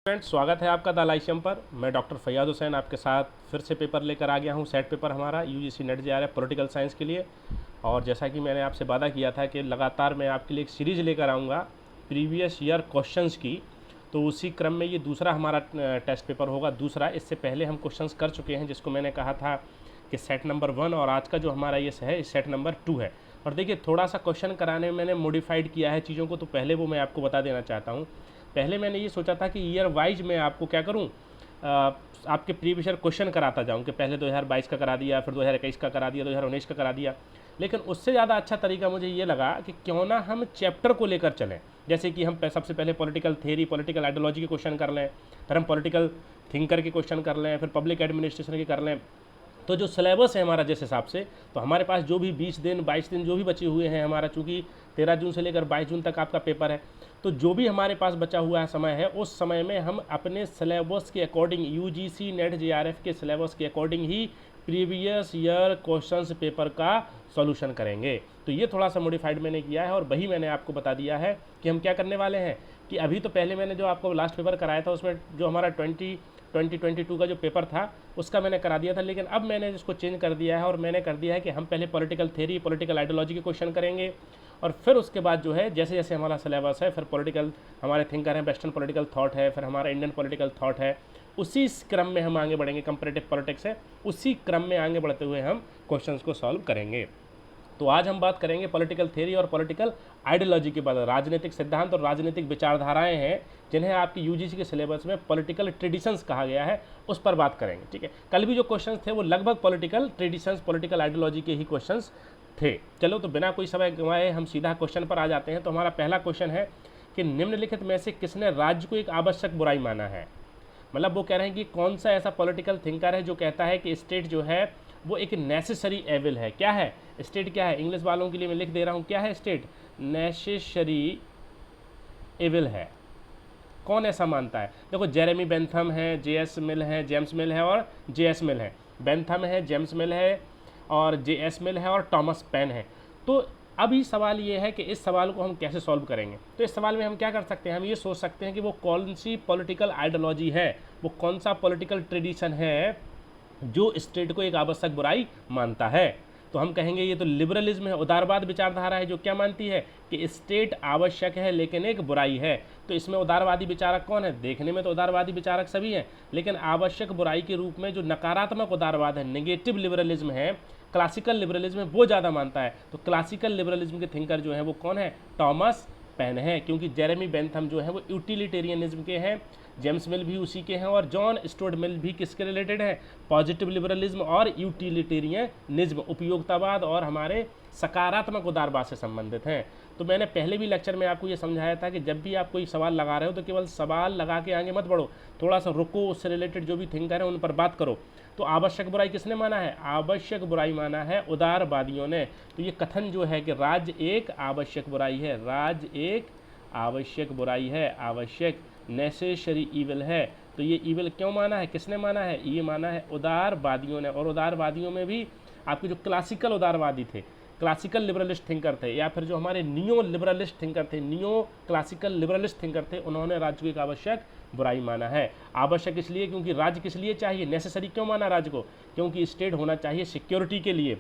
Friends, स्वागत है आपका द लाइशियम पर। मैं डॉक्टर फैयाद हुसैन आपके साथ फिर से पेपर लेकर आ गया हूँ। सेट पेपर हमारा UGC net JRF political science के लिए। और जैसा कि मैंने आपसे वादा किया था कि लगातार मैं आपके लिए एक सीरीज़ लेकर आऊँगा प्रीवियस ईयर क्वेश्चंस की, तो उसी क्रम में ये दूसरा हमारा टेस्ट पेपर होगा। दूसरा, इससे पहले हम क्वेश्चंस कर चुके हैं जिसको मैंने कहा था कि सेट नंबर 1, और आज का जो हमारा ये है सेट नंबर 2 है। और देखिए, थोड़ा सा क्वेश्चन कराने में मैंने मॉडिफाइड किया है चीज़ों को, तो पहले वो मैं आपको बता देना चाहता हूँ। पहले मैंने ये सोचा था कि ईयर वाइज मैं आपको क्या करूं, आपके प्रीवियस ईयर क्वेश्चन कराता जाऊं कि पहले 2022 का करा दिया, फिर 2021 का करा दिया, 2019 का करा दिया। लेकिन उससे ज़्यादा अच्छा तरीका मुझे ये लगा कि क्यों ना हम चैप्टर को लेकर चलें। जैसे कि हम सबसे पहले पॉलिटिकल थ्योरी, पॉलिटिकल आइडियोलॉजी के क्वेश्चन कर लें, फिर हम पॉलिटिकल थिंकर के क्वेश्चन कर लें, फिर पब्लिक एडमिनिस्ट्रेशन के कर लें। तो जो सिलेबस है हमारा जिस हिसाब से, तो हमारे पास जो भी 20 दिन 22 दिन जो भी बचे हुए हैं हमारा, चूँकि 13 जून से लेकर 22 जून तक आपका पेपर है, तो जो भी हमारे पास बचा हुआ है समय है, उस समय में हम अपने सिलेबस के अकॉर्डिंग, यूजीसी नेट जेआरएफ के सिलेबस के अकॉर्डिंग ही प्रीवियस ईयर क्वेश्चंस पेपर का सॉल्यूशन करेंगे। तो ये थोड़ा सा मॉडिफाइड मैंने किया है, और वही मैंने आपको बता दिया है कि हम क्या करने वाले हैं। कि अभी तो पहले मैंने जो आपको लास्ट पेपर कराया था उसमें जो हमारा 2022 का जो पेपर था उसका मैंने करा दिया था, लेकिन अब मैंने इसको चेंज कर दिया है और मैंने कर दिया है कि हम पहले पॉलिटिकल थ्योरी, पॉलिटिकल आइडियोलॉजी के क्वेश्चन करेंगे, और फिर उसके बाद जो है जैसे जैसे हमारा सिलेबस है, फिर पॉलिटिकल हमारे थिंकर हैं, वेस्टर्न पॉलिटिकल थॉट है, फिर हमारा इंडियन पॉलिटिकल थॉट है, उसी क्रम में हम आगे बढ़ेंगे। कंपैरेटिव पॉलिटिक्स है, उसी क्रम में आगे बढ़ते हुए हम क्वेश्चंस को सॉल्व करेंगे। तो आज हम बात करेंगे पॉलिटिकल थ्योरी और पॉलिटिकल आइडियोलॉजी के बाद। राजनीतिक सिद्धांत और राजनीतिक विचारधाराएं हैं जिन्हें आपकी यूजीसी के सिलेबस में पॉलिटिकल ट्रेडिशंस कहा गया है, उस पर बात करेंगे। ठीक है, कल भी जो क्वेश्चंस थे वो लगभग पॉलिटिकल ट्रेडिशंस, पॉलिटिकल आइडियोलॉजी के ही क्वेश्चंस थे। चलो, तो बिना कोई समय गंवाए हम सीधा क्वेश्चन पर आ जाते हैं। तो हमारा पहला क्वेश्चन है कि निम्नलिखित में से किसने राज्य को एक आवश्यक बुराई माना है। मतलब वो कह रहे हैं कि कौन सा ऐसा पॉलिटिकल थिंकर है जो कहता है कि स्टेट जो है वो एक नेसेसरी एविल है। क्या है स्टेट? क्या है? इंग्लिश वालों के लिए मैं लिख दे रहा हूँ, क्या है स्टेट? नेसेसरी एविल है। कौन ऐसा मानता है? देखो, जेरेमी बेंथम है, जेएस मिल है, जेम्स मिल है और जेएस मिल है। बेंथम है, जेम्स मिल है और जेएस मिल है और टॉमस पेन है। तो अभी सवाल ये है कि इस सवाल को हम कैसे सॉल्व करेंगे। तो इस सवाल में हम क्या कर सकते हैं, हम ये सोच सकते हैं कि वो कौन सी पॉलिटिकल आइडियोलॉजी है, वो कौन सा पॉलिटिकल ट्रेडिशन है जो स्टेट को एक आवश्यक बुराई मानता है। तो हम कहेंगे ये तो लिबरलिज्म है, उदारवाद विचारधारा है, जो क्या मानती है कि स्टेट आवश्यक है लेकिन एक बुराई है। तो इसमें उदारवादी विचारक कौन है? देखने में तो उदारवादी विचारक सभी हैं, लेकिन आवश्यक बुराई के रूप में जो नकारात्मक उदारवाद है, नेगेटिव लिबरलिज्म है, क्लासिकल लिबरलिज्म है, वो ज़्यादा मानता है। तो क्लासिकल लिबरलिज्म के थिंकर जो है वो कौन है? टॉमस पेन है। क्योंकि जेरेमी बेंथम जो है वो यूटिलिटेरियनिज्म के हैं, जेम्स मिल भी उसी के हैं, और जॉन स्टुअर्ट मिल भी किसके रिलेटेड है? पॉजिटिव लिबरलिज्म और यूटिलिटेरियनिज्म, उपयोगितावाद और हमारे सकारात्मक उदारवाद से संबंधित हैं। तो मैंने पहले भी लेक्चर में आपको ये समझाया था कि जब भी आप कोई सवाल लगा रहे हो तो केवल सवाल लगा के आगे मत बढ़ो, थोड़ा सा रुको, उससे रिलेटेड जो भी थिंकर है उन पर बात करो। तो आवश्यक बुराई किसने माना है? आवश्यक बुराई माना है उदारवादियों ने। तो ये कथन जो है कि राज्य एक आवश्यक बुराई है, राज्य एक आवश्यक बुराई है, आवश्यक नेसेसरी ईविल है। तो ये ईविल क्यों माना है, किसने माना है? ये माना है उदारवादियों ने। और उदारवादियों में भी आपके जो क्लासिकल उदारवादी थे, क्लासिकल लिबरलिस्ट थिंकर थे, या फिर जो हमारे नियो लिबरलिस्ट थिंकर थे, नियो क्लासिकल लिबरलिस्ट थिंकर थे, उन्होंने राज्य को एक आवश्यक बुराई माना है। आवश्यक इसलिए क्योंकि राज्य किस लिए चाहिए? नेसेसरी क्यों माना राज्य को? क्योंकि स्टेट होना चाहिए सिक्योरिटी के लिए।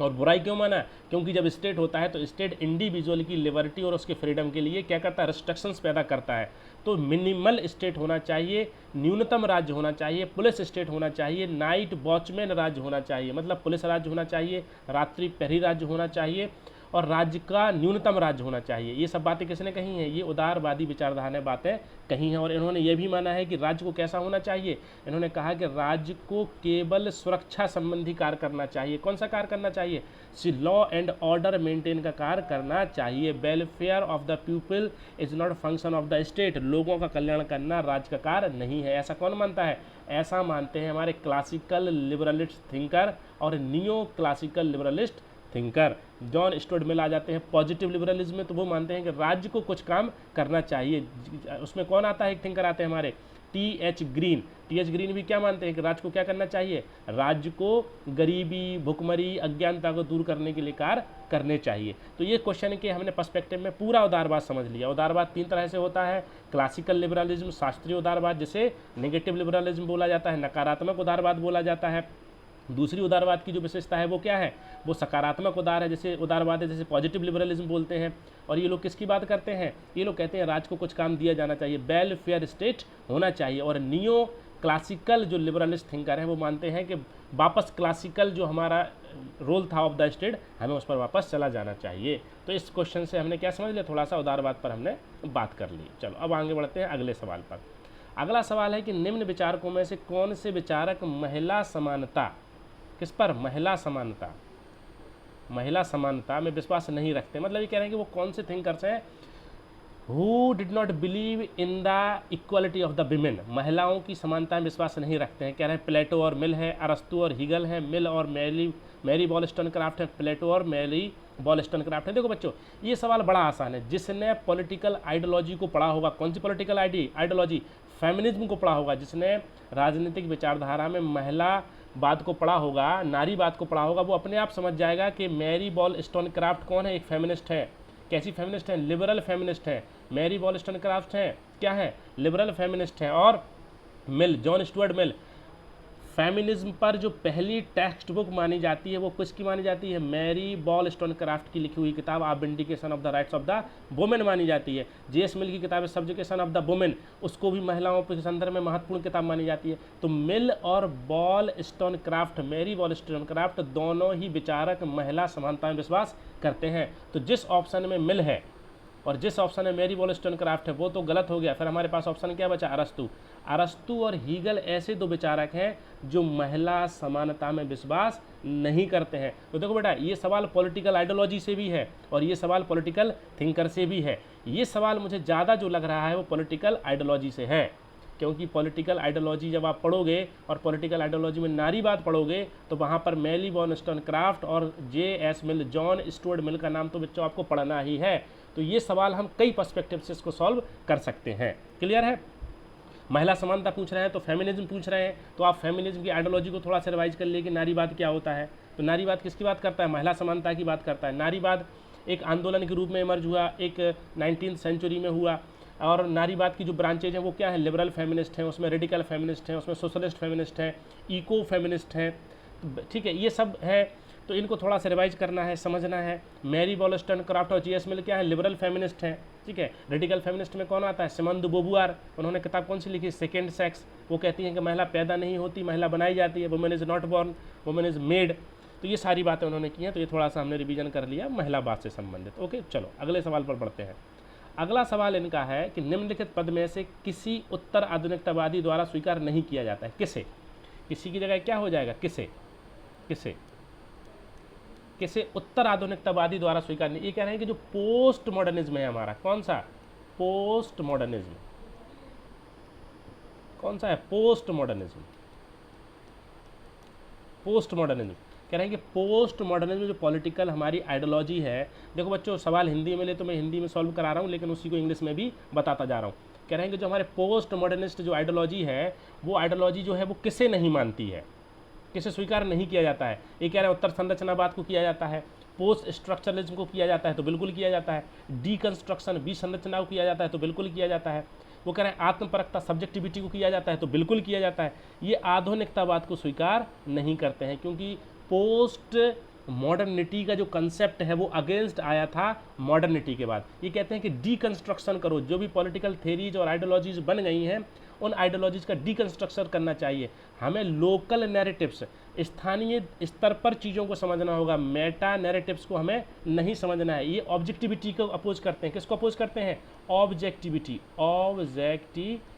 और बुराई क्यों माना? क्योंकि जब स्टेट होता है तो स्टेट इंडिविजुअल की लिबर्टी और उसके फ्रीडम के लिए क्या करता है? रिस्ट्रिक्शंस पैदा करता है। तो मिनिमल स्टेट होना चाहिए, न्यूनतम राज्य होना चाहिए, पुलिस स्टेट होना चाहिए, नाइट वॉचमैन राज्य होना चाहिए, मतलब पुलिस राज्य होना चाहिए, रात्रि प्रहरी राज्य होना चाहिए, और राज्य का न्यूनतम राज्य होना चाहिए। ये सब बातें किसने कही हैं? ये उदारवादी विचारधारा ने बातें कही हैं। और इन्होंने ये भी माना है कि राज्य को कैसा होना चाहिए? इन्होंने कहा कि राज्य को केवल सुरक्षा संबंधी कार्य करना चाहिए। कौन सा कार्य करना चाहिए? लॉ एंड ऑर्डर मेंटेन का कार्य करना चाहिए। Welfare of the people is not function of the state. लोगों का कल्याण करना राज्य का कार्य नहीं है। ऐसा कौन मानता है? ऐसा मानते हैं हमारे क्लासिकल लिबरलिस्ट थिंकर और neo classical liberalist thinker. John Stuart Mill आ जाते हैं पॉजिटिव लिबरलिज्म में, तो वो मानते हैं कि राज्य को कुछ काम करना चाहिए। उसमें कौन आता है? एक थिंकर आते हैं हमारे टी.एच. ग्रीन। टी.एच. ग्रीन भी क्या मानते हैं कि राज्य को क्या करना चाहिए? राज्य को गरीबी, भुखमरी, अज्ञानता को दूर करने के लिए कार्य करने चाहिए। तो ये क्वेश्चन के हमने पर्सपेक्टिव में पूरा उदारवाद समझ लिया। उदारवाद 3 तरह से होता है, क्लासिकल लिबरलिज्म, शास्त्रीय उदारवाद जिसे नेगेटिव लिबरलिज्म बोला जाता है, नकारात्मक उदारवाद बोला जाता है। दूसरी उदारवाद की जो विशेषता है वो क्या है, वो सकारात्मक उदारवाद है, जैसे पॉजिटिव लिबरलिज्म बोलते हैं। और ये लोग किसकी बात करते हैं, ये लोग कहते हैं राज को कुछ काम दिया जाना चाहिए, वेलफेयर स्टेट होना चाहिए। और नियो क्लासिकल जो लिबरलिस्ट थिंकर हैं वो मानते हैं कि वापस क्लासिकल जो हमारा रोल था ऑफ द स्टेट, हमें उस पर वापस चला जाना चाहिए। तो इस क्वेश्चन से हमने क्या समझ लिया, थोड़ा सा उदारवाद पर हमने बात कर ली। चलो अब आगे बढ़ते हैं अगले सवाल पर। अगला सवाल है कि निम्न विचारकों में से कौन से विचारक महिला समानता, किस पर, महिला समानता में विश्वास नहीं रखते। मतलब ये कह रहे हैं कि वो कौन से थिंकर्स हैं who did not believe in the equality of the women, महिलाओं की समानता में विश्वास नहीं रखते हैं। कह रहे हैं प्लेटो और मिल है, अरस्तु और हीगल है, मिल और मैरी वॉलस्टोनक्राफ्ट है, प्लेटो और मैरी वॉलस्टोनक्राफ्ट है। देखो बच्चों ये सवाल बड़ा आसान है, जिसने पॉलिटिकल आइडियोलॉजी को पढ़ा होगा, कौन सी पॉलिटिकल आइडियोलॉजी, फेमिनिज्म को पढ़ा होगा, जिसने राजनीतिक विचारधारा में महिला बात को पढ़ा होगा, नारीवाद को पढ़ा होगा, वो अपने आप समझ जाएगा कि मैरी वॉलस्टोनक्राफ्ट कौन है, एक फेमिनिस्ट है। कैसी फेमिनिस्ट है, लिबरल फेमिनिस्ट है। मैरी वॉलस्टोनक्राफ्ट है, क्या है, लिबरल फेमिनिस्ट है। और मिल, जॉन स्टुअर्ट मिल, फेमिनिज्म पर जो पहली टेक्स्ट बुक मानी जाती है वो किसकी मानी जाती है, मैरी वॉलस्टोनक्राफ्ट की लिखी हुई किताब आप vindication of the rights of the women मानी जाती है। जे.एस. मिल की किताब है सब्जुकेशन ऑफ द वुमेन, उसको भी महिलाओं के संदर्भ में महत्वपूर्ण किताब मानी जाती है। तो मिल और वॉलस्टोनक्राफ्ट, मैरी वॉलस्टोनक्राफ्ट दोनों ही विचारक महिला समानता में विश्वास करते हैं। तो जिस ऑप्शन में मिल है और जिस ऑप्शन में मैरी वॉलस्टोनक्राफ्ट है वो तो गलत हो गया। फिर हमारे पास ऑप्शन क्या बचा, अरस्तु और हीगल ऐसे दो विचारक हैं जो महिला समानता में विश्वास नहीं करते हैं। तो देखो बेटा ये सवाल पॉलिटिकल आइडियोलॉजी से भी है और ये सवाल पॉलिटिकल थिंकर से भी है। ये सवाल मुझे ज़्यादा जो लग रहा है वो पॉलिटिकल आइडियोलॉजी से है, क्योंकि पॉलिटिकल आइडियोलॉजी जब आप पढ़ोगे और पॉलिटिकल आइडियोलॉजी में नारीवाद पढ़ोगे तो वहाँ पर मैरी वॉलस्टोनक्राफ्ट और जे.एस. मिल, जॉन स्टुअर्ट मिल का नाम तो बच्चों आपको पढ़ना ही है। तो ये सवाल हम कई पर्सपेक्टिव से इसको सॉल्व कर सकते हैं। क्लियर है, महिला समानता पूछ रहे हैं तो फेमिनिज्म पूछ रहे हैं, तो आप फेमिनिज्म की आइडियोलॉजी को थोड़ा सा रिवाइज कर लिए कि नारीवाद क्या होता है। तो नारीवाद किसकी बात करता है, महिला समानता की बात करता है। नारीवाद एक आंदोलन के रूप में इमर्ज हुआ, एक 19th सेंचुरी में हुआ। और नारीवाद की जो ब्रांचेज हैं वो क्या है, लिबरल फेमिनिस्ट हैं, उसमें रेडिकल फेमिनिस्ट हैं, उसमें सोशलिस्ट फेमिनिस्ट हैं, इको फेमिनिस्ट हैं। ठीक है, ये सब है, तो इनको थोड़ा सा रिवाइज करना है, समझना है। मैरी वॉलस्टोनक्राफ्ट और जे.एस. मिल क्या है, लिबरल फेमिनिस्ट हैं। ठीक है, रेडिकल फेमिनिस्ट में कौन आता है, सिमोन दे बोवुआर, उन्होंने किताब कौन सी लिखी, सेकेंड सेक्स। वो कहती हैं कि महिला पैदा नहीं होती, महिला बनाई जाती है, women is not born, women is made. तो ये सारी बातें उन्होंने की हैं, तो ये थोड़ा सा हमने रिवीजन कर लिया महिलावाद से संबंधित। ओके, चलो अगले सवाल पर बढ़ते हैं। अगला सवाल इनका है कि निम्नलिखित पद में से किसी उत्तर आधुनिकतावादी द्वारा स्वीकार नहीं किया जाता है। किसे, किसी की जगह क्या हो जाएगा, किसे, किसे, किसे उत्तर आधुनिकतावादी द्वारा स्वीकार नहीं। ये कह रहे हैं कि जो पोस्ट मॉडर्निज्म है हमारा, कौन सा, पोस्ट मॉडर्निज्म, कौन सा है, पोस्ट मॉडर्निज्म। पोस्ट मॉडर्निज्म कह रहे हैं कि पोस्ट मॉडर्निज्म जो पॉलिटिकल हमारी आइडियोलॉजी है, देखो बच्चों सवाल हिंदी में ले तो मैं हिंदी में सॉल्व करा रहा हूँ, लेकिन उसी को इंग्लिश में भी बताता जा रहा हूँ। कह रहे हैं कि जो हमारे पोस्ट मॉडर्निस्ट जो आइडियोलॉजी है वो आइडियोलॉजी जो है वो किसे नहीं मानती है, किसे स्वीकार नहीं किया जाता है। ये कह रहे हैं उत्तर संरचनावाद को किया जाता है, पोस्ट स्ट्रक्चरलिज्म को किया जाता है तो बिल्कुल किया जाता है, डीकंस्ट्रक्शन विसंरचना को किया जाता है तो बिल्कुल किया जाता है। वो कह रहे हैं आत्मपरकता सब्जेक्टिविटी को किया जाता है तो बिल्कुल किया जाता है। ये आधुनिकतावाद को स्वीकार नहीं करते हैं, क्योंकि पोस्ट मॉडर्निटी का जो कंसेप्ट है वो अगेंस्ट आया था मॉडर्निटी के बाद। ये कहते हैं कि डीकंस्ट्रक्शन करो, जो भी पॉलिटिकल थेरीज और आइडियोलॉजीज बन गई हैं उन आइडियोलॉजीज का डीकंस्ट्रक्शन करना चाहिए। हमें लोकल नैरेटिव्स, स्थानीय स्तर पर चीज़ों को समझना होगा, मेटा नैरेटिव्स को हमें नहीं समझना है। ये ऑब्जेक्टिविटी को अपोज करते हैं, किसको अपोज करते हैं, ऑब्जेक्टिविटी, ऑब्जेक्टिविटी।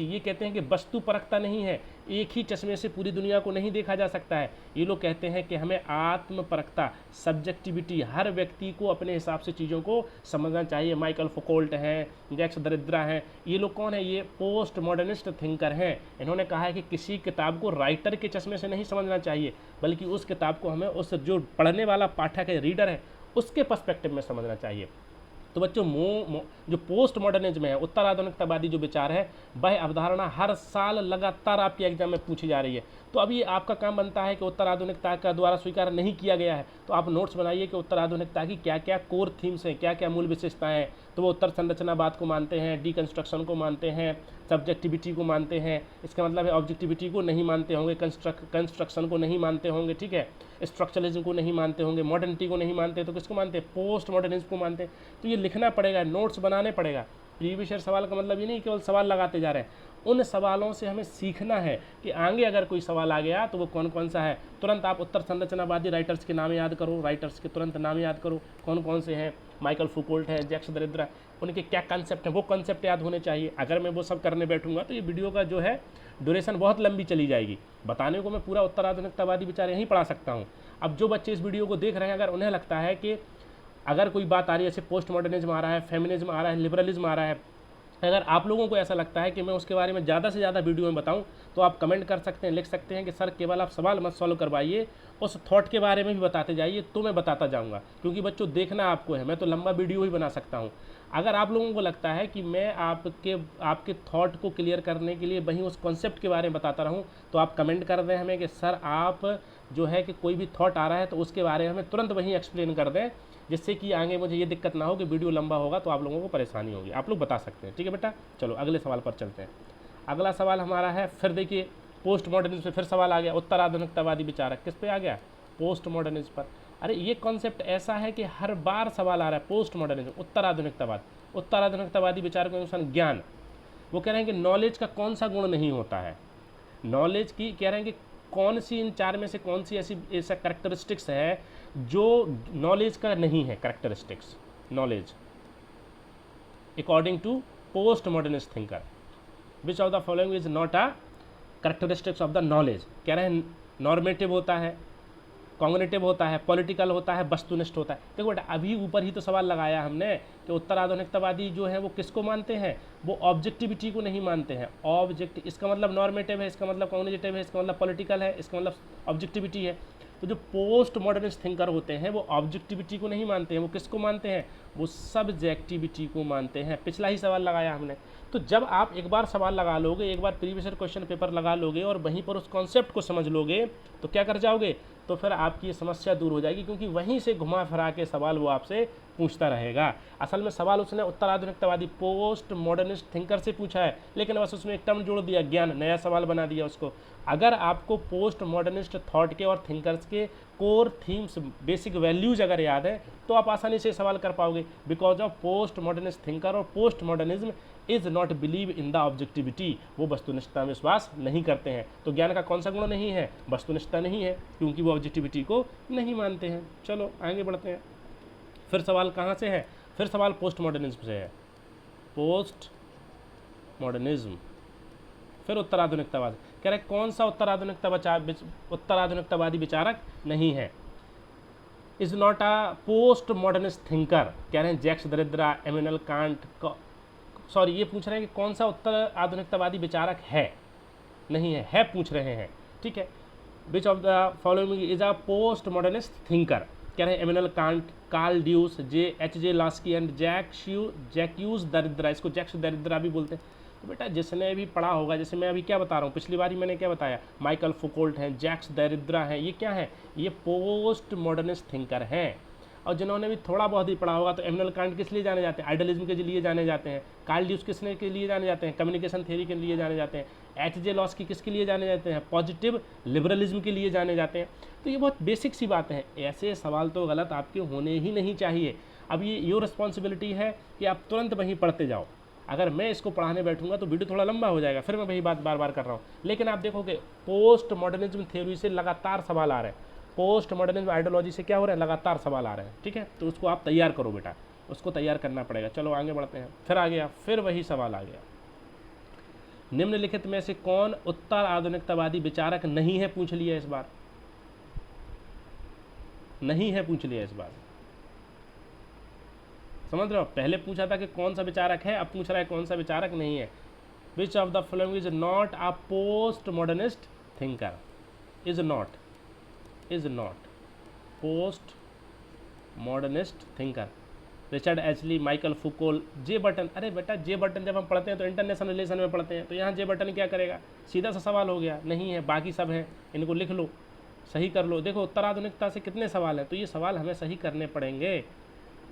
ये कहते हैं कि वस्तु परखता नहीं है, एक ही चश्मे से पूरी दुनिया को नहीं देखा जा सकता है। ये लोग कहते हैं कि हमें आत्म परखता, सब्जेक्टिविटी, हर व्यक्ति को अपने हिसाब से चीज़ों को समझना चाहिए। माइकल फुकोल्ट हैं, जैक्स दरिद्रा हैं, ये लोग कौन है, ये पोस्ट मॉडर्निस्ट थिंकर हैं। इन्होंने कहा है कि किसी किताब को राइटर के चश्मे से नहीं समझना चाहिए, बल्कि उस किताब को हमें उस जो पढ़ने वाला पाठक है, रीडर है, उसके पर्सपेक्टिव में समझना चाहिए। तो बच्चों जो पोस्ट मॉडर्निज्म है, उत्तर आधुनिकतावादी जो विचार है, वह अवधारणा हर साल लगातार आपके एग्जाम में पूछी जा रही है। तो अभी आपका काम बनता है कि उत्तर आधुनिकता का द्वारा स्वीकार नहीं किया गया है, तो आप नोट्स बनाइए कि उत्तर आधुनिकता की क्या क्या कोर थीम्स हैं, क्या क्या मूल विशेषताएं हैं। तो वो उत्तर संरचनावाद को मानते हैं, डीकंस्ट्रक्शन को मानते हैं, सब्जेक्टिविटी को मानते हैं, इसका मतलब है ऑब्जेक्टिविटी को नहीं मानते होंगे, कंस्ट्रक्शन को नहीं मानते होंगे, ठीक है, स्ट्रक्चरलिज्म को नहीं मानते होंगे, मॉडर्निटी को नहीं मानते, तो किसको मानते हैं? पोस्ट मॉडर्निज्म को मानते हैं। तो ये लिखना पड़ेगा, नोट्स बनाने पड़ेगा। प्रीवियस ईयर सवाल का मतलब ये नहीं केवल सवाल लगाते जा रहे हैं, उन सवालों से हमें सीखना है कि आगे अगर कोई सवाल आ गया तो वो कौन कौन सा है। तुरंत आप उत्तर संरचनावादी राइटर्स के नाम याद करो, राइटर्स के तुरंत नाम याद करो, कौन कौन से हैं। माइकल फुकोल्ट है, जैक्स दरिद्रा, उनके क्या कंसेप्ट हैं, वो कंसेप्ट याद होने चाहिए। अगर मैं वो सब करने बैठूंगा तो ये वीडियो का जो है ड्यूरेशन बहुत लंबी चली जाएगी। बताने को मैं पूरा उत्तर आधुनिकतावादी विचार यहीं पढ़ा सकता हूँ। अब जो बच्चे इस वीडियो को देख रहे हैं, अगर उन्हें लगता है कि अगर कोई बात आ रही है, जैसे पोस्ट मॉडर्निज्म आ रहा है, फेमिनिज्म आ रहा है, लिबरलिज्म आ रहा है, अगर आप लोगों को ऐसा लगता है कि मैं उसके बारे में ज़्यादा से ज़्यादा वीडियो में बताऊं, तो आप कमेंट कर सकते हैं, लिख सकते हैं कि सर केवल आप सवाल मत सॉल्व करवाइए, उस थॉट के बारे में भी बताते जाइए, तो मैं बताता जाऊंगा। क्योंकि बच्चों देखना आपको है, मैं तो लंबा वीडियो ही बना सकता हूं। अगर आप लोगों को लगता है कि मैं आपके थॉट को क्लियर करने के लिए वहीं उस कॉन्सेप्ट के बारे में बताता रहूं, तो आप कमेंट कर दें हमें कि सर आप जो है कि कोई भी थॉट आ रहा है तो उसके बारे में हमें तुरंत वहीं एक्सप्लेन कर दें, जिससे कि आगे मुझे ये दिक्कत ना हो कि वीडियो लंबा होगा तो आप लोगों को परेशानी होगी। आप लोग बता सकते हैं, ठीक है बेटा। चलो अगले सवाल पर चलते हैं। अगला सवाल हमारा है, फिर देखिए पोस्ट मॉडर्निज्म पे फिर सवाल आ गया, उत्तर आधुनिकतावादी विचारक किस पे आ गया? पोस्ट मॉडर्निज्म पर। अरे ये कॉन्सेप्ट ऐसा है कि हर बार सवाल आ रहा है, पोस्ट मॉडर्निज्म, उत्तर आधुनिकतावाद, उत्तर आधुनिकतावादी विचार के अनुसार ज्ञान। वो कह रहे हैं कि नॉलेज का कौन सा गुण नहीं होता है, नॉलेज की कह रहे हैं कि कौन सी इन चार में से कौन सी ऐसा करेक्टरिस्टिक्स है जो नॉलेज का नहीं है। Characteristics knowledge according to post modernist thinker, which of the following is not a characteristics of the knowledge. कह रहे हैं नॉर्मेटिव होता है, कॉग्निटिव होता है, पॉलिटिकल होता है, वस्तुनिष्ठ होता है। देखो बेटा अभी ऊपर ही तो सवाल लगाया हमने कि उत्तर आधुनिकतावादी जो है वो किसको मानते हैं? वो ऑब्जेक्टिविटी को नहीं मानते हैं। ऑब्जेक्ट इसका मतलब नॉर्मेटिव है, इसका मतलब कॉग्निटिव है, इसका मतलब पॉलिटिकल है, इसका मतलब ऑब्जेक्टिविटी है। तो जो पोस्ट मॉडर्निस्ट थिंकर होते हैं वो ऑब्जेक्टिविटी को नहीं मानते हैं, वो किसको मानते हैं? वो सब्जेक्टिविटी को मानते हैं। पिछला ही सवाल लगाया हमने। तो जब आप एक बार सवाल लगा लोगे, एक बार प्रीवियस क्वेश्चन पेपर लगा लोगे और वहीं पर उस कॉन्सेप्ट को समझ लोगे, तो क्या कर जाओगे? तो फिर आपकी ये समस्या दूर हो जाएगी, क्योंकि वहीं से घुमा फिरा के सवाल वो आपसे पूछता रहेगा। असल में सवाल उसने उत्तर आधुनिकतावादी पोस्ट मॉडर्निस्ट थिंकर से पूछा है, लेकिन बस उसमें एक टर्म जोड़ दिया, ज्ञान, नया सवाल बना दिया उसको। अगर आपको पोस्ट मॉडर्निस्ट थॉट के और थिंकर्स के कोर थीम्स, बेसिक वैल्यूज अगर याद है, तो आप आसानी से सवाल कर पाओगे। Because of post modernist thinker और post modernism is not believe in the objectivity, वो वस्तुनिष्ठता में विश्वास नहीं करते हैं। तो ज्ञान का कौन सा गुण नहीं है? वस्तुनिष्ठता नहीं है, क्योंकि वो ऑब्जेक्टिविटी को नहीं मानते हैं। चलो आगे बढ़ते हैं। फिर सवाल कहाँ से है? फिर सवाल पोस्ट मॉडर्निज्म से है। पोस्ट मॉडर्निज्म, फिर उत्तर आधुनिकतावाद। कह रहे कौन सा उत्तर आधुनिकतावादी विचारक नहीं है? Is not a post modernist thinker. कह रहे हैं जैक्स दरिद्रा, इमैनुअल कांट, सॉरी ये पूछ रहे हैं कि कौन सा उत्तर आधुनिकतावादी विचारक है? नहीं है पूछ रहे हैं, ठीक है। Which of the following is a post modernist thinker. कह रहे हैं Immanuel Kant, Karl Deutsch, H.J. Laski and Jacques Derrida. इसको जैक्स दरिद्रा भी बोलते हैं। तो बेटा जिसने भी पढ़ा होगा, जैसे मैं अभी क्या बता रहा हूँ, पिछली बार ही मैंने क्या बताया, माइकल फुकोल्ट हैं, जैक्स दरिद्रा हैं, ये क्या है? ये पोस्ट मॉडर्निस्ट थिंकर हैं। और जिन्होंने भी थोड़ा बहुत ही पढ़ा होगा, तो इमैनुअल कांट किस लिए जाने जाते हैं? आइडियलिज्म के लिए जाने जाते हैं। कार्ल ड्यूस किसने के लिए जाने जाते हैं? कम्युनिकेशन थ्योरी के लिए जाने जाते हैं। H.J. लास्की किसके लिए जाने जाते हैं? पॉजिटिव लिबरलिज्म के लिए जाने जाते हैं। तो ये बहुत बेसिक सी बातें हैं। ऐसे सवाल तो गलत आपके होने ही नहीं चाहिए। अब ये योर रिस्पॉन्सिबिलिटी है कि आप तुरंत वहीं पढ़ते जाओ। अगर मैं इसको पढ़ाने बैठूंगा तो वीडियो थोड़ा लंबा हो जाएगा, फिर मैं वही बात बार बार कर रहा हूँ। लेकिन आप देखोगे पोस्ट मॉडर्निज्म थ्योरी से लगातार सवाल आ रहे हैं, पोस्ट मॉडर्निज्म आइडियोलॉजी से क्या हो रहा है? लगातार सवाल आ रहे हैं, ठीक है। तो उसको आप तैयार करो बेटा, उसको तैयार करना पड़ेगा। चलो आगे बढ़ते हैं। फिर आ गया, फिर वही सवाल आ गया, निम्नलिखित में से कौन उत्तर आधुनिकतावादी विचारक नहीं है? पूछ लिया इस बार, नहीं है पूछ लिया इस बार। समझ रहे हो? पहले पूछा था कि कौन सा विचारक है, अब पूछ रहा है कौन सा विचारक नहीं है। Which of the following is not a post modernist thinker? Is not post modernist thinker. Richard Ashley, Michel Foucault, J Burton. अरे बेटा जे बर्टन जब हम पढ़ते हैं तो इंटरनेशनल रिलेशन में पढ़ते हैं, तो यहाँ जे बर्टन क्या करेगा, सीधा सा सवाल हो गया, नहीं है, बाकी सब हैं, इनको लिख लो, सही कर लो। देखो उत्तराधुनिकता से कितने सवाल हैं, तो ये सवाल हमें सही करने पड़ेंगे।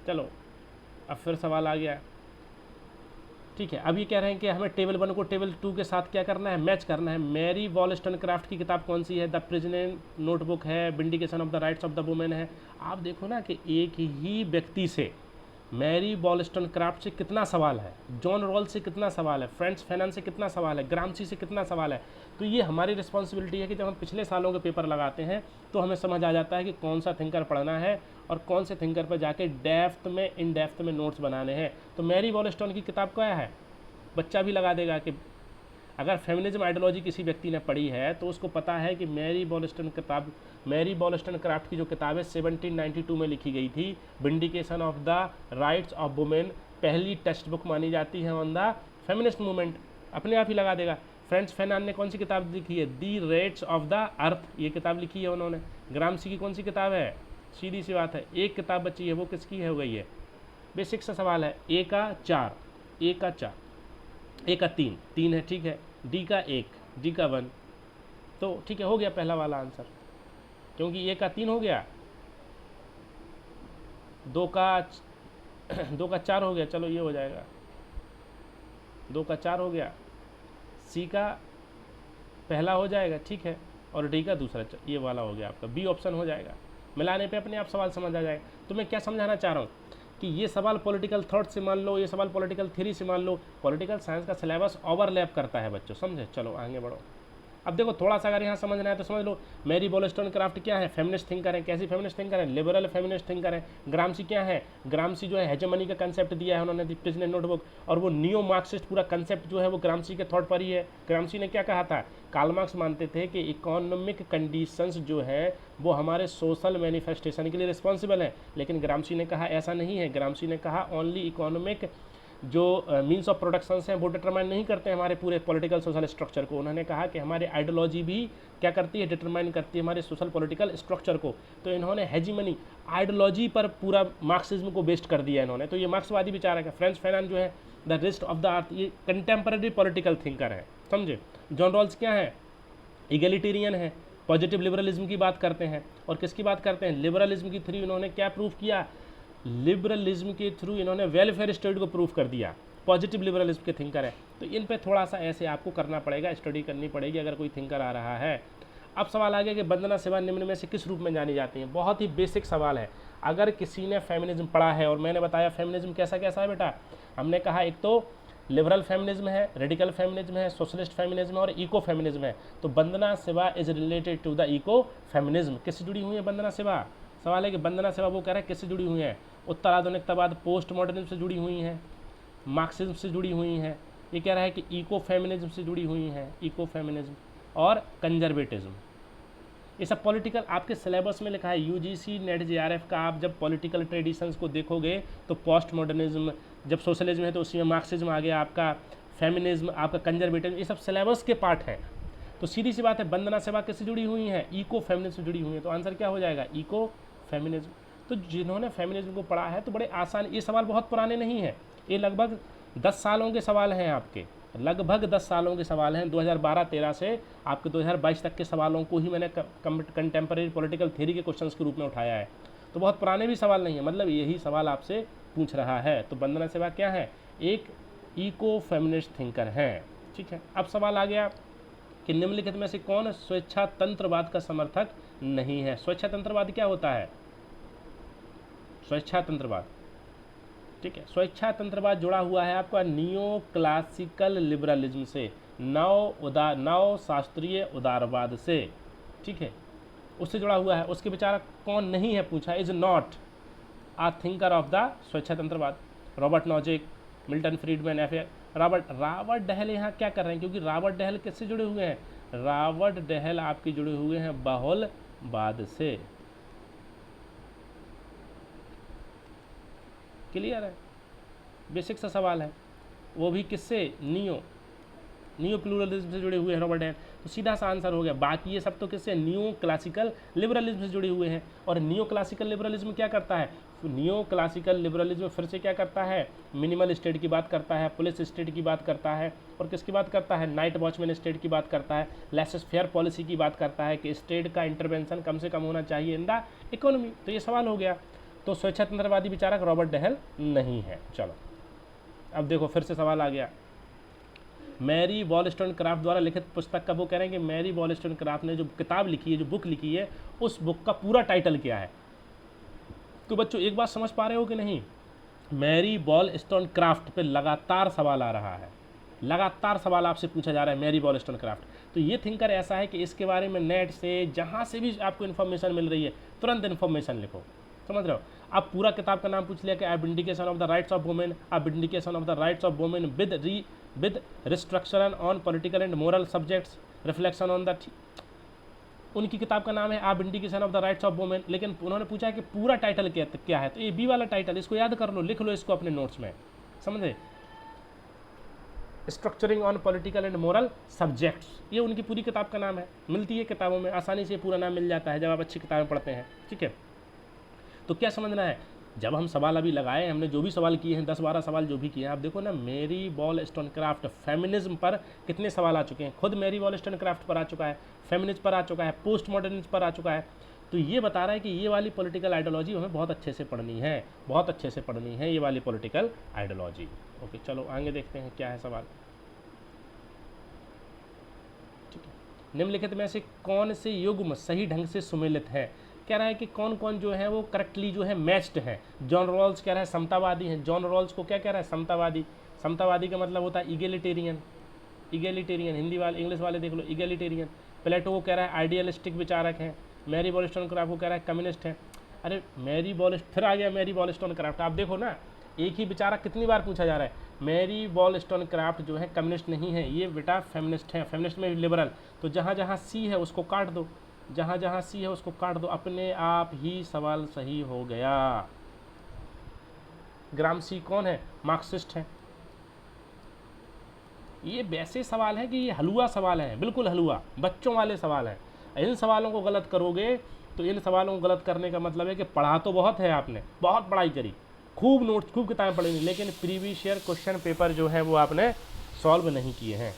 चलो अब फिर सवाल आ गया, ठीक है। अब ये कह रहे हैं कि हमें टेबल 1 को टेबल 2 के साथ क्या करना है, मैच करना है। मैरी वॉलस्टनक्राफ्ट की किताब कौन सी है, द प्रिजनेंट नोटबुक है, vindication of the rights of the women है। आप देखो ना कि एक ही व्यक्ति से मैरी वॉलस्टनक्राफ्ट से कितना सवाल है, जॉन रॉल से कितना सवाल है, फ्रांत्स फैनन से कितना सवाल है, ग्रामसी से कितना सवाल है। तो ये हमारी रिस्पॉन्सिबिलिटी है कि जब हम पिछले सालों के पेपर लगाते हैं तो हमें समझ आ जाता है कि कौन सा थिंकर पढ़ना है और कौन से थिंकर पर जाके डेप्थ में इन डेप्थ में नोट्स बनाने हैं। तो मैरी वॉलस्टोन की किताब क्या है, बच्चा भी लगा देगा कि अगर फेमिनिज्म आइडियोलॉजी किसी व्यक्ति ने पढ़ी है तो उसको पता है कि मैरी वॉलस्टनक्राफ्ट की जो किताब है 1792 में लिखी गई थी, vindication of the rights of women, पहली टेक्स्ट बुक मानी जाती है ऑन द फेमिनिस्ट मूवमेंट। अपने आप ही लगा देगा। फ्रांत्स फैनन ने कौन सी किताब लिखी है, दी रेट्स ऑफ द अर्थ, ये किताब लिखी है उन्होंने। ग्रामसी की कौन सी किताब है, सीधी सी बात है, एक किताब बची है, वो किसकी है, हो गई है। बेसिक सा सवाल है, ए का 4, ए का 4, ए का 3, 3 है, ठीक है, डी का 1, डी का 1, तो ठीक है, हो गया पहला वाला आंसर, क्योंकि ए का 3 हो गया, 2 का 4 हो गया, चलो ये हो जाएगा, 2 का 4 हो गया, सी का पहला हो जाएगा, ठीक है, और डी का दूसरा, ये वाला हो गया आपका, बी ऑप्शन हो जाएगा। मिलाने पे अपने आप सवाल समझ आ जाएगा। तो मैं क्या समझाना चाह रहा हूँ कि ये सवाल पॉलिटिकल थॉट से मान लो, ये सवाल पॉलिटिकल थ्योरी से मान लो, पॉलिटिकल साइंस का सिलेबस ओवरलैप करता है बच्चों, समझे। चलो आगे बढ़ो। अब देखो थोड़ा सा अगर यहाँ समझना है तो समझ लो, मैरी वॉलस्टोनक्राफ्ट क्या है, फेमिनिस्ट थिंकर है। कैसी फेमिनिस्ट थिंकर है, लिबरल फेमिनिस्ट थिंकर है। ग्रामसी क्या है, ग्रामसी जो है हेजेमनी का कंसेप्ट दिया है उन्होंने, द प्रिजनेंट नोटबुक, और वो नियो मार्क्सिस्ट पूरा कंसेप्ट जो है वो ग्रामसी के थॉट पर ही है। ग्रामसी ने क्या कहा था, कार्ल मार्क्स मानते थे कि इकोनॉमिक कंडीशंस जो है वो हमारे सोशल मैनिफेस्टेशन के लिए रिस्पॉन्सिबल है, लेकिन ग्रामसी ने कहा ऐसा नहीं है। ग्रामसी ने कहा ओनली इकोनॉमिक जो मीन्स ऑफ प्रोडक्शंस हैं वो डिटरमाइन नहीं करते हैं हमारे पूरे पॉलिटिकल सोशल स्ट्रक्चर को। उन्होंने कहा कि हमारी आइडियोलॉजी भी क्या करती है, डिटरमाइन करती है हमारे सोशल पॉलिटिकल स्ट्रक्चर को। तो इन्होंने हेजीमनी आइडियोलॉजी पर पूरा मार्क्सिज्म को बेस्ड कर दिया इन्होंने। तो ये मार्क्सवादी विचार है। फ्रांत्स फैनन जो है the rest of the earth, ये कंटेम्पररी पॉलिटिकल थिंकर है, समझे। जॉन रॉल्स क्या है, इगैलिटेरियन है, पॉजिटिव लिबरलिज्म की बात करते हैं। और किसकी बात करते हैं, लिबरलिज्म की थ्रू इन्होंने क्या प्रूफ किया, लिबरलिज्म के थ्रू इन्होंने वेलफेयर स्टेट को प्रूफ कर दिया। पॉजिटिव लिबरलिज्म के थिंकर है। तो इन पे थोड़ा सा ऐसे आपको करना पड़ेगा, स्टडी करनी पड़ेगी अगर कोई थिंकर आ रहा है। अब सवाल आ गया कि वंदना सेवा निम्न में से किस रूप में जानी जाती है। बहुत ही बेसिक सवाल है। अगर किसी ने फेमिनिज्म पढ़ा है, और मैंने बताया फेमिनिज्म कैसा कैसा है बेटा, हमने कहा एक तो लिबरल फेमिनिज्म है, रेडिकल फेमिनिज्म है, सोशलिस्ट फेमिनिज्म है और इको फेमिनिज्म है। तो Vandana Shiva is related to the eco feminism. किससे जुड़ी हुई है वंदना सेवा, सवाल है कि वंदना सेवा वो कह रहा है किससे जुड़ी हुई है, उत्तराधुनिकतावाद पोस्ट मॉडर्निज्म से जुड़ी हुई हैं, मार्क्सिज्म से जुड़ी हुई हैं। ये कह रहा है कि इको फेमिनिज्म से जुड़ी हुई हैं, इको फेमिनिज्म और कंजर्वेटिज्म। ये सब पॉलिटिकल आपके सिलेबस में लिखा है। यूजीसी नेट जेआरएफ का आप जब पॉलिटिकल ट्रेडिशंस को देखोगे तो पोस्ट मॉडर्निज्म, जब सोशलिज्म है तो उसी में मार्क्सिज्म आ गया, आपका फेमिनिज्म, आपका कंजर्वेटिज्म, ये सब सिलेबस के पार्ट हैं। तो सीधी सी बात है, वंदना सेवा किससे जुड़ी हुई है, इको फेमिनिज्म से जुड़ी हुई है। तो आंसर क्या हो जाएगा, इको फेमिनिज्म। तो जिन्होंने फेमिनिज्म को पढ़ा है तो बड़े आसान, ये सवाल बहुत पुराने नहीं हैं, ये लगभग 10 सालों के सवाल हैं आपके, लगभग 10 सालों के सवाल हैं। 2012-13 से आपके 2022 तक के सवालों को ही मैंने कंटेम्परेरी पॉलिटिकल थ्योरी के क्वेश्चंस के रूप में उठाया है। तो बहुत पुराने भी सवाल नहीं है, मतलब यही सवाल आपसे पूछ रहा है। तो वंदना सेवा क्या है, एक इको फेमिनिस्ट थिंकर है, ठीक है। अब सवाल आ गया कि निम्नलिखित में से कौन स्वेच्छातंत्रवाद का समर्थक नहीं है। स्वेच्छातंत्रवाद क्या होता है, स्वेच्छातंत्रवाद, ठीक है। स्वेच्छातंत्रवाद जुड़ा हुआ है आपका नियो क्लासिकल लिबरलिज्म से, नव शास्त्रीय उदारवाद से, ठीक है, उससे जुड़ा हुआ है। उसके विचारक कौन नहीं है पूछा, is not a thinker of the स्वेच्छातंत्रवाद। Robert Nozick, Milton Friedman, Robert Dahl यहाँ क्या कर रहे हैं, क्योंकि रॉबर्ट डहल किससे जुड़े हुए हैं, रॉबर्ट डहल आपके जुड़े हुए हैं बहुलवाद से। क्लियर है, बेसिक सा सवाल है, वो भी किससे, नियो न्यू प्लूरलिज्म से जुड़े हुए हैं रॉबर्ट डेहल, तो सीधा सा आंसर हो गया। बाकी ये सब तो किससे, न्यू क्लासिकल लिबरलिज्म से जुड़े हुए हैं। और न्यू क्लासिकल लिबरलिज्म क्या करता है, न्यू क्लासिकल लिबरलिज्म फिर से क्या करता है, मिनिमल स्टेट की बात करता है, पुलिस स्टेट की बात करता है, और किसकी बात करता है, नाइट वॉचमैन स्टेट की बात करता है, लेसेस फेयर पॉलिसी की बात करता है कि स्टेट का इंटरवेंशन कम से कम होना चाहिए इन द इकोनॉमी। तो ये सवाल हो गया। तो स्वेच्छातंत्रवादी विचारक रॉबर्ट डेहल नहीं है। चलो अब देखो फिर से सवाल आ गया, मैरी वॉलस्टोनक्राफ्ट द्वारा लिखित पुस्तक का, वो कह रहे हैं कि मैरी वॉलस्टोनक्राफ्ट ने जो किताब लिखी है, जो बुक लिखी है, उस बुक का पूरा टाइटल क्या है। तो बच्चों एक बात समझ पा रहे हो कि नहीं, मैरी वॉलस्टोनक्राफ्ट पे लगातार सवाल आ रहा है, लगातार सवाल आपसे पूछा जा रहा है मैरी वॉलस्टोनक्राफ्ट। तो ये थिंकर ऐसा है कि इसके बारे में नेट से जहाँ से भी आपको इन्फॉर्मेशन मिल रही है तुरंत इन्फॉर्मेशन लिखो, समझ रहे हो। आप पूरा किताब का नाम पूछ लिया कि vindication of the rights of women, vindication of the rights of women with restriction on political and moral subjects, reflection on the, उनकी किताब का नाम है vindication of the rights of women, लेकिन उन्होंने पूछा है कि पूरा टाइटल क्या है, तो ये बी वाला टाइटल, इसको याद कर लो, लिख लो इसको अपने नोट्स में, समझे। Structuring on political and moral subjects, ये उनकी पूरी किताब का नाम है। मिलती है किताबों में आसानी से, पूरा नाम मिल जाता है जब आप अच्छी किताबें पढ़ते हैं, ठीक है। तो क्या समझना है, जब हम सवाल अभी लगाए, हमने जो भी सवाल किए हैं 10-12 सवाल जो भी किए हैं, आप देखो ना, मैरी वॉलस्टोनक्राफ्ट फेमिनिज्म पर कितने सवाल आ चुके हैं, खुद मैरी वॉलस्टोनक्राफ्ट पर आ चुका है, फेमिनिज्म पर आ चुका है, पोस्ट मॉडर्निज्म पर आ चुका है। तो ये बता रहा है कि ये वाली पॉलिटिकल आइडियोलॉजी हमें बहुत अच्छे से पढ़नी है, बहुत अच्छे से पढ़नी है ये वाली पॉलिटिकल आइडियोलॉजी। ओके चलो आगे देखते हैं क्या है सवाल। ठीक है, निम्नलिखित में से कौन से युग्म सही ढंग से सुमेलित है। कह रहा है कि कौन कौन जो है वो करेक्टली जो है मैच्ड है। जॉन रॉल्स कह रहा है समतावादी हैं, जॉन रॉल्स को क्या कह रहा है, समतावादी। समतावादी का मतलब होता है इगेलिटेरियन, इगेलिटेरियन, हिंदी वाले इंग्लिश वाले देख लो, इगेलिटेरियन। प्लेटो को कह रहा है आइडियलिस्टिक विचारक हैं, मैरी वॉलस्टोनक्राफ्ट को कह रहा है कम्युनिस्ट है। अरे मैरी फिर आ गया मैरी वॉलस्टोनक्राफ्ट, आप देखो ना एक ही विचारक कितनी बार पूछा जा रहा है। मैरी वॉलस्टोनक्राफ्ट जो है कम्युनिस्ट नहीं है, ये बेटा फेमिनिस्ट है, फेमिनिस्ट में लिबरल। तो जहाँ जहाँ सी है उसको काट दो, जहाँ जहाँ सी है उसको काट दो, अपने आप ही सवाल सही हो गया। ग्रामसी कौन है, मार्क्सिस्ट है। ये वैसे सवाल है कि ये हलुआ सवाल है, बिल्कुल हलुआ, बच्चों वाले सवाल हैं। इन सवालों को गलत करोगे तो इन सवालों को गलत करने का मतलब है कि पढ़ा तो बहुत है आपने, बहुत पढ़ाई करी, खूब नोट्स, खूब किताबें पढ़ी, लेकिन प्रीवियस ईयर क्वेश्चन पेपर जो है वो आपने सॉल्व नहीं किए हैं।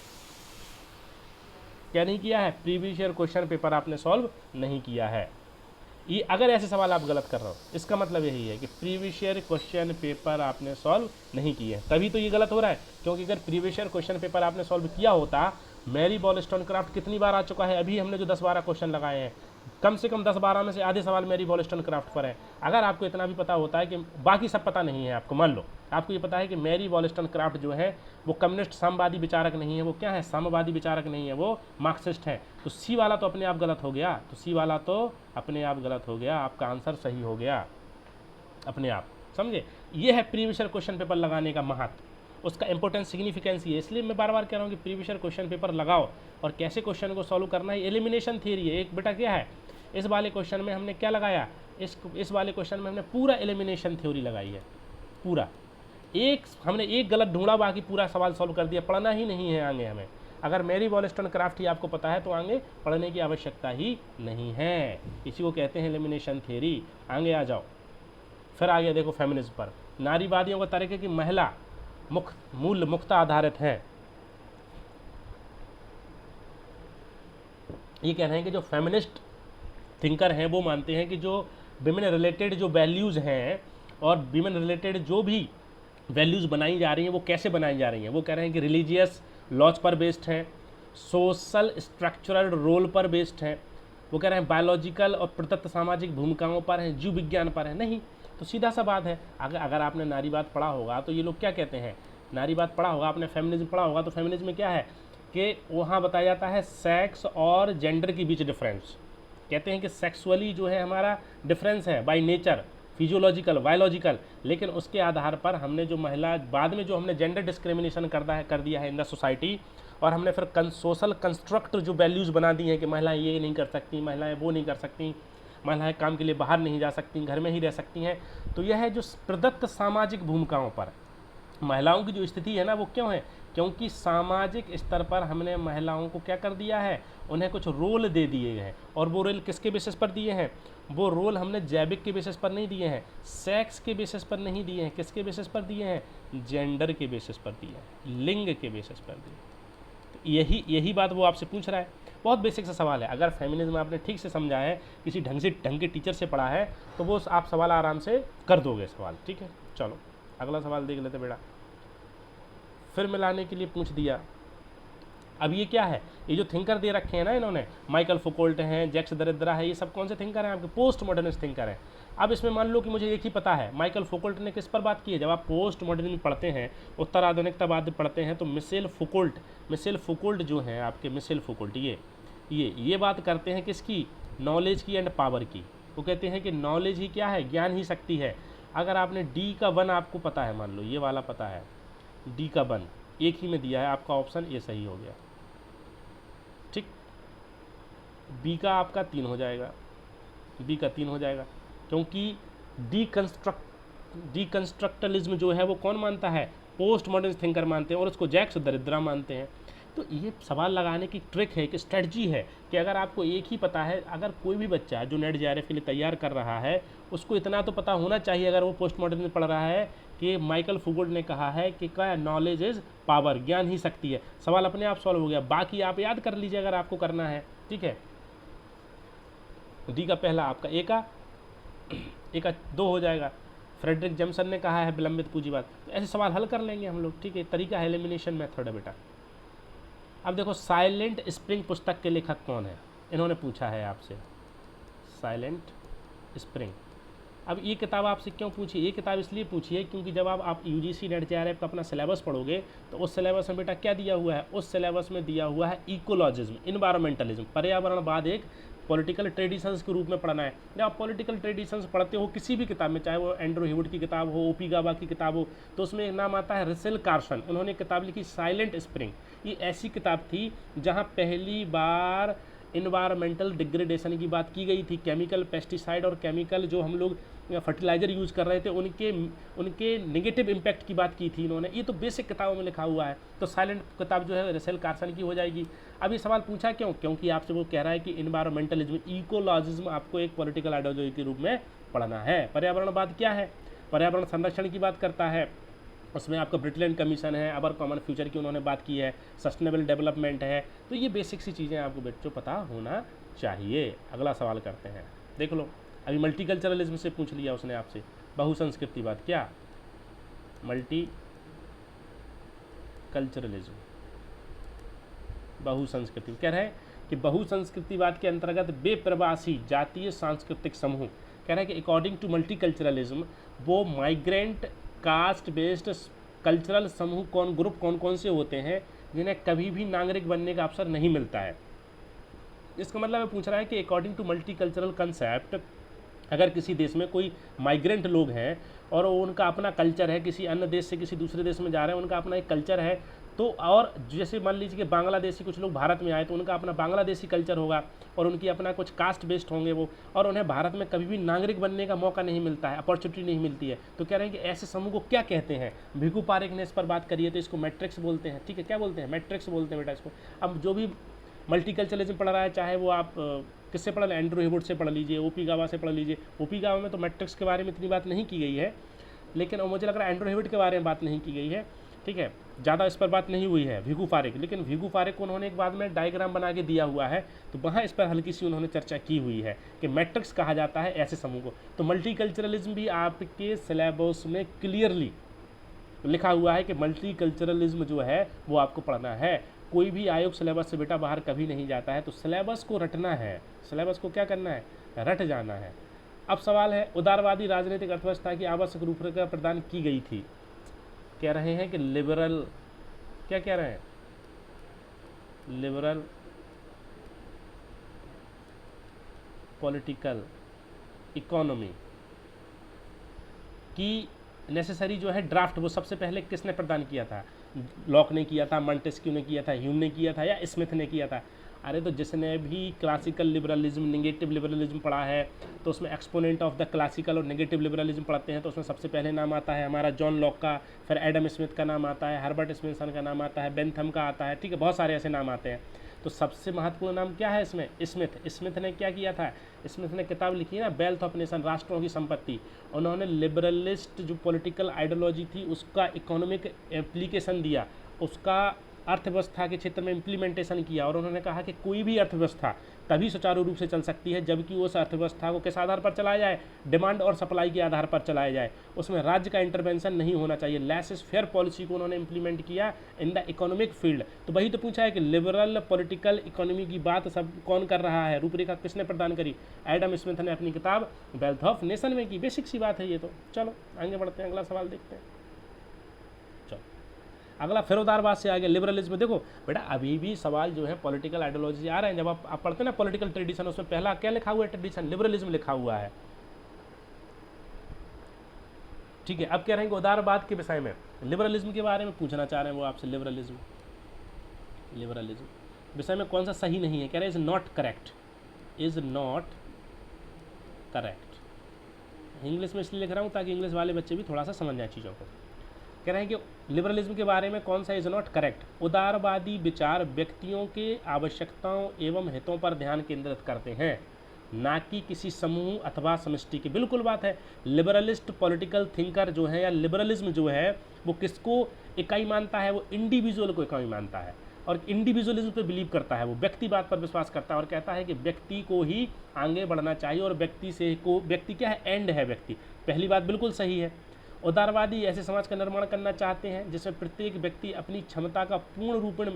क्या नहीं किया है, प्रीवियस ईयर क्वेश्चन पेपर आपने सॉल्व नहीं किया है। ये अगर ऐसे सवाल आप गलत कर रहे हो इसका मतलब यही है कि प्रीवियस ईयर क्वेश्चन पेपर आपने सॉल्व नहीं किए, तभी तो ये गलत हो रहा है। क्योंकि अगर प्रीवियस ईयर क्वेश्चन पेपर आपने सॉल्व किया होता, मैरी वॉलस्टोनक्राफ्ट कितनी बार आ चुका है, अभी हमने जो 10-12 क्वेश्चन लगाए हैं, कम से कम 10-12 में से आधे सवाल मैरी वॉलस्टोनक्राफ्ट पर है। अगर आपको इतना भी पता होता है कि बाकी सब पता नहीं है आपको, मान लो आपको ये पता है कि मैरी वॉलस्टोनक्राफ्ट जो है वो कम्युनिस्ट साम्यवादी विचारक नहीं है, वो क्या है, साम्यवादी विचारक नहीं है, वो मार्क्सिस्ट है, तो सी वाला तो अपने आप गलत हो गया, तो सी वाला तो अपने आप गलत हो गया, आपका आंसर सही हो गया अपने आप, समझे। ये है प्रीवियस ईयर क्वेश्चन पेपर लगाने का महत्व, उसका इंपॉर्टेंस सिग्निफिकेंस ये। इसलिए मैं बार बार कह रहा हूँ कि प्रीवियस ईयर क्वेश्चन पेपर लगाओ, और कैसे क्वेश्चन को सॉल्व करना है, एलिमिनेशन थ्योरी है। एक बेटा क्या है, इस वाले क्वेश्चन में हमने क्या लगाया, इस वाले क्वेश्चन में हमने पूरा एलिमिनेशन थ्योरी लगाई है, पूरा हमने एक गलत ढूंढा, बाकी पूरा सवाल सॉल्व कर दिया। पढ़ना ही नहीं है आगे हमें, अगर मैरी वॉलस्टोनक्राफ्ट ही आपको पता है तो आगे पढ़ने की आवश्यकता ही नहीं है। इसी को कहते हैं एलिमिनेशन थ्योरी। आगे आ जाओ, फिर आ गया देखो फेमिनिज्म पर। नारीवादियों का तरीके की महिला मूल्य मुक्ता आधारित है। ये कह रहे हैं कि जो फेमिनिस्ट थिंकर हैं वो मानते हैं कि जो विमेन रिलेटेड जो वैल्यूज़ हैं और विमेन रिलेटेड जो भी वैल्यूज़ बनाई जा रही हैं वो कैसे बनाई जा रही हैं। वो कह रहे हैं कि रिलीजियस लॉज पर बेस्ड हैं, सोशल स्ट्रक्चरल रोल पर बेस्ड हैं, वो कह रहे हैं बायोलॉजिकल और प्रदत्त सामाजिक भूमिकाओं पर हैं, जीव विज्ञान पर है। नहीं, तो सीधा सा बात है, अगर आपने नारीवाद पढ़ा होगा तो ये लोग क्या कहते हैं, नारीवाद पढ़ा होगा, आपने फेमिनिज्म पढ़ा होगा तो फेमिनिज्म में क्या है कि वहाँ बताया जाता है सेक्स और जेंडर के बीच डिफरेंस। कहते हैं कि सेक्सुअली जो है हमारा डिफरेंस है बाय नेचर, फिजियोलॉजिकल, बायोलॉजिकल, लेकिन उसके आधार पर हमने जो महिला, बाद में जो हमने जेंडर डिस्क्रिमिनेशन कर दिया है इन द सोसाइटी, और हमने फिर सोशल कंस्ट्रक्ट जो वैल्यूज़ बना दी हैं कि महिलाएं ये नहीं कर सकती, महिलाएं वो नहीं कर सकती, महिलाएं काम के लिए बाहर नहीं जा सकती, घर में ही रह सकती हैं। तो यह है जो प्रदत्त सामाजिक भूमिकाओं पर महिलाओं की जो स्थिति है ना वो क्यों है, क्योंकि सामाजिक स्तर पर हमने महिलाओं को क्या कर दिया है, उन्हें कुछ रोल दे दिए हैं, और वो रोल किसके बेसिस पर दिए हैं, वो रोल हमने जैविक के बेसिस पर नहीं दिए हैं, सेक्स के बेसिस पर नहीं दिए हैं, किसके बेसिस पर दिए हैं, जेंडर के बेसिस पर दिए हैं, लिंग के बेसिस पर दिए। तो यही बात वो आपसे पूछ रहा है। बहुत बेसिक सा सवाल है, अगर फेमिनिज्म आपने ठीक से समझा है, किसी ढंग के टीचर से पढ़ा है, तो वो आप सवाल आराम से कर दोगे सवाल। ठीक है, चलो अगला सवाल देख लेते बेटा। फिर मिलाने के लिए पूछ दिया। अब ये क्या है, ये जो थिंकर दे रखे हैं ना इन्होंने, माइकल फुकोल्ट हैं, जैक्स दरिद्रा है, ये सब कौन से थिंकर हैं, आपके पोस्ट मॉडर्निस्ट थिंकर हैं। अब इसमें मान लो कि मुझे एक ही पता है, माइकल फुकोल्ट ने किस पर बात की है। जब आप पोस्ट मॉडर्निज्म पढ़ते हैं, उत्तर आधुनिकतावाद पढ़ते हैं, तो मिशेल फुकोल्ट जो हैं आपके, मिशेल फुकोल्ट ये बात करते हैं किसकी, नॉलेज की एंड पावर की। वो कहते हैं कि नॉलेज ही क्या है, ज्ञान ही शक्ति है। अगर आपने डी का 1 आपको पता है, मान लो ये वाला पता है, डी का 1 एक ही में दिया है, आपका ऑप्शन ये सही हो गया। ठीक, बी का आपका 3 हो जाएगा, बी का 3 हो जाएगा, क्योंकि डीकंस्ट्रक्टलिज्म जो है वो कौन मानता है, पोस्ट मॉडर्न थिंकर मानते हैं, और उसको जैक्स दरिद्रा मानते हैं। तो ये सवाल लगाने की ट्रिक है, कि स्ट्रेटजी है, कि अगर आपको एक ही पता है, अगर कोई भी बच्चा जो नेट जेआरएफ के लिए तैयार कर रहा है, उसको इतना तो पता होना चाहिए, अगर वो पोस्ट मॉडर्न में पढ़ रहा है, कि माइकल फुकोल्ट ने कहा है कि क्या, नॉलेज इज़ पावर, ज्ञान ही शक्ति है। सवाल अपने आप सॉल्व हो गया, बाकी आप याद कर लीजिए अगर आपको करना है। ठीक है, डी का पहला आपका ए का 2 हो जाएगा। फ्रेडरिक जेम्सन ने कहा है विलंबित पूंजीवाद। तो ऐसे सवाल हल कर लेंगे हम लोग। ठीक है, तरीका है एलिमिनेशन मेथड है बेटा। अब देखो, साइलेंट स्प्रिंग पुस्तक के लेखक कौन है, इन्होंने पूछा है आपसे, साइलेंट स्प्रिंग। अब ये किताब आपसे क्यों पूछी, ये किताब इसलिए पूछी है क्योंकि जब आप यूजीसी नेट जेआरएफ का अपना सिलेबस पढ़ोगे, तो उस सिलेबस में बेटा क्या दिया हुआ है, उस सिलेबस में दिया हुआ है इकोलॉजिज्म, इन्वायरमेंटलिज्म, पर्यावरणवाद एक पॉलिटिकल ट्रेडिशंस के रूप में पढ़ना है। जब आप पॉलिटिकल ट्रेडिशंस पढ़ते हो किसी भी किताब में, चाहे वो एंड्रू ह्यूवर्ट की किताब हो, ओपी गाबा की किताब हो, तो उसमें एक नाम आता है रसेल कार्सन। उन्होंने किताब लिखी साइलेंट स्प्रिंग। ये ऐसी किताब थी जहाँ पहली बार इन्वायरमेंटल डिग्रेडेशन की बात की गई थी। केमिकल पेस्टिसाइड और केमिकल जो हम लोग फर्टिलाइज़र यूज़ कर रहे थे, उनके नेगेटिव इम्पैक्ट की बात की थी इन्होंने। ये तो बेसिक किताबों में लिखा हुआ है। तो साइलेंट किताब जो है रसेल कार्सन की हो जाएगी। अब ये सवाल पूछा क्यों, क्योंकि आपसे वो कह रहा है कि इन्वायरमेंटलिज्म, इकोलॉजिज्म आपको एक पॉलिटिकल आइडियोलॉजी के रूप में पढ़ना है। पर्यावरणवाद क्या है, पर्यावरण संरक्षण की बात करता है, उसमें आपका ब्रिटलैंड कमीशन है, अवर कॉमन फ्यूचर की उन्होंने बात की है, सस्टेनेबल डेवलपमेंट है। तो ये बेसिक सी चीज़ें आपको बच्चों पता होना चाहिए। अगला सवाल करते हैं, देख लो। अभी मल्टीकल्चरलिज्म से पूछ लिया उसने आपसे, बहुसंस्कृतिवाद क्या, मल्टीकल्चरलिज्म, बहुसंस्कृति कह रहे हैं कि बहुसंस्कृतिवाद के अंतर्गत बेप्रवासी जातीय सांस्कृतिक समूह, कह रहे हैं कि अकॉर्डिंग टू मल्टीकल्चरलिज्म वो माइग्रेंट कास्ट बेस्ड कल्चरल समूह कौन से होते हैं जिन्हें कभी भी नागरिक बनने का अवसर नहीं मिलता है। इसका मतलब है पूछ रहा है कि अकॉर्डिंग टू मल्टीकल्चरल कंसेप्ट, अगर किसी देश में कोई माइग्रेंट लोग हैं और उनका अपना कल्चर है, किसी अन्य देश से किसी दूसरे देश में जा रहे हैं, उनका अपना एक कल्चर है, तो और जैसे मान लीजिए कि बांग्लादेशी कुछ लोग भारत में आए, तो उनका अपना बांग्लादेशी कल्चर होगा और उनकी अपना कुछ कास्ट बेस्ड होंगे वो, और उन्हें भारत में कभी भी नागरिक बनने का मौका नहीं मिलता है, अपॉर्चुनिटी नहीं मिलती है। तो कह रहे हैं कि ऐसे समूह को क्या कहते हैं। भिखू पारेख ने इस पर बात करी है, तो इसको मैट्रिक्स बोलते हैं। ठीक है, क्या बोलते हैं, मैट्रिक्स बोलते हैं बेटा इसको। अब जो भी मल्टीकल्चरलिज्म पढ़ रहा है, चाहे वो आप किससे पढ़ लें, एंड्रू ह्यूवर्ट से पढ़ लीजिए, ओपी गाबा से पढ़ लीजिए। ओपी गाबा में तो मैट्रिक्स के बारे में इतनी बात नहीं की गई है, लेकिन मुझे लग रहा है एंड्रू ह्यूवर्ट के बारे में बात नहीं की गई है। ठीक है, ज़्यादा इस पर बात नहीं हुई है भिखू पारेख, लेकिन भिखू पारेख को उन्होंने एक बाद में डायग्राम बना के दिया हुआ है, तो वहाँ इस पर हल्की सी उन्होंने चर्चा की हुई है कि मैट्रिक्स कहा जाता है ऐसे समूह को। तो मल्टीकल्चरलिज्म भी आपके सिलेबस में क्लियरली लिखा हुआ है कि मल्टीकल्चरलिज्म जो है वो आपको पढ़ना है। कोई भी आयोग सिलेबस से बेटा बाहर कभी नहीं जाता है, तो सिलेबस को रटना है, सिलेबस को क्या करना है, रट जाना है। अब सवाल है, उदारवादी राजनीतिक अर्थव्यवस्था की आवश्यक रूपरेखा प्रदान की गई थी। कह रहे हैं कि लिबरल, क्या कह रहे हैं, लिबरल पॉलिटिकल इकोनॉमी की नेसेसरी जो है ड्राफ्ट, वो सबसे पहले किसने प्रदान किया था, लॉक ने किया था, मॉन्टेस्क्यू ने किया था, ह्यूम ने किया था, या स्मिथ ने किया था। अरे तो जिसने भी क्लासिकल लिबरलिज्म, नेगेटिव लिबरलिज्म पढ़ा है तो उसमें एक्सपोनेंट ऑफ द क्लासिकल और नेगेटिव लिबरलिज्म पढ़ते हैं तो उसमें सबसे पहले नाम आता है हमारा जॉन लॉक का, फिर एडम स्मिथ का नाम आता है, हर्बर्ट स्पिनसन का नाम आता है, बेंथम का आता है, ठीक है, बहुत सारे ऐसे नाम आते हैं। तो सबसे महत्वपूर्ण नाम क्या है इसमें? स्मिथ ने क्या किया था? स्मिथ ने किताब लिखी है ना, वेल्थ ऑफ नेशन, राष्ट्रों की संपत्ति। उन्होंने लिबरलिस्ट जो पॉलिटिकल आइडियोलॉजी थी उसका इकोनॉमिक एप्लीकेशन दिया, उसका अर्थव्यवस्था के क्षेत्र में इम्प्लीमेंटेशन किया, और उन्होंने कहा कि कोई भी अर्थव्यवस्था तभी सुचारू रूप से चल सकती है जबकि उस अर्थव्यवस्था को किस आधार पर चलाया जाए? डिमांड और सप्लाई के आधार पर चलाया जाए, उसमें राज्य का इंटरवेंशन नहीं होना चाहिए। लेस फेयर पॉलिसी को उन्होंने इंप्लीमेंट किया इन द इकोनॉमिक फील्ड। तो वही तो पूछा है कि लिबरल पॉलिटिकल इकोनॉमी की बात सब कौन कर रहा है, रूपरेखा किसने प्रदान करी? एडम स्मिथ ने अपनी किताब वेल्थ ऑफ नेशन में की। बेसिक सी बात है ये तो। चलो आगे बढ़ते हैं, अगला सवाल देखते हैं। अगला फिर उदारवाद से आगे लिबरलिज्म। देखो बेटा अभी भी सवाल जो है पॉलिटिकल आइडियोलॉजी आ रहे हैं, जब आप पढ़ते हैं ना पॉलिटिकल ट्रेडिशन, उसमें पहला क्या लिखा हुआ है? ट्रेडिशन, लिबरलिज्म लिखा हुआ है, ठीक है। अब कह रहे हैं कि उदारवाद के विषय में लिबरलिज्म के बारे में पूछना चाह रहे हैं वो आपसे। लिबरलिज्म विषय में कौन सा सही नहीं है? कह रहे हैं is not correct, is not correct. English में इसलिए लिख रहा हूँ ताकि इंग्लिश वाले बच्चे भी थोड़ा सा समझ जाए चीज़ों को। कह रहे हैं कि लिबरलिज्म के बारे में कौन सा इज नॉट करेक्ट? उदारवादी विचार व्यक्तियों के आवश्यकताओं एवं हितों पर ध्यान केंद्रित करते हैं, ना कि किसी समूह अथवा समष्टि की। बिल्कुल बात है। लिबरलिस्ट पॉलिटिकल थिंकर जो है या लिबरलिज्म जो है वो किसको इकाई मानता है? वो इंडिविजुअल को इकाई मानता है और इंडिविजुअलिज्म पे बिलीव करता है, वो व्यक्तिवाद पर विश्वास करता है और कहता है कि व्यक्ति को ही आगे बढ़ना चाहिए और व्यक्ति क्या है? एंड है व्यक्ति। पहली बात बिल्कुल सही है। उदारवादी ऐसे समाज का निर्माण करना चाहते हैं जिसमें प्रत्येक व्यक्ति अपनी क्षमता का पूर्ण रूपेण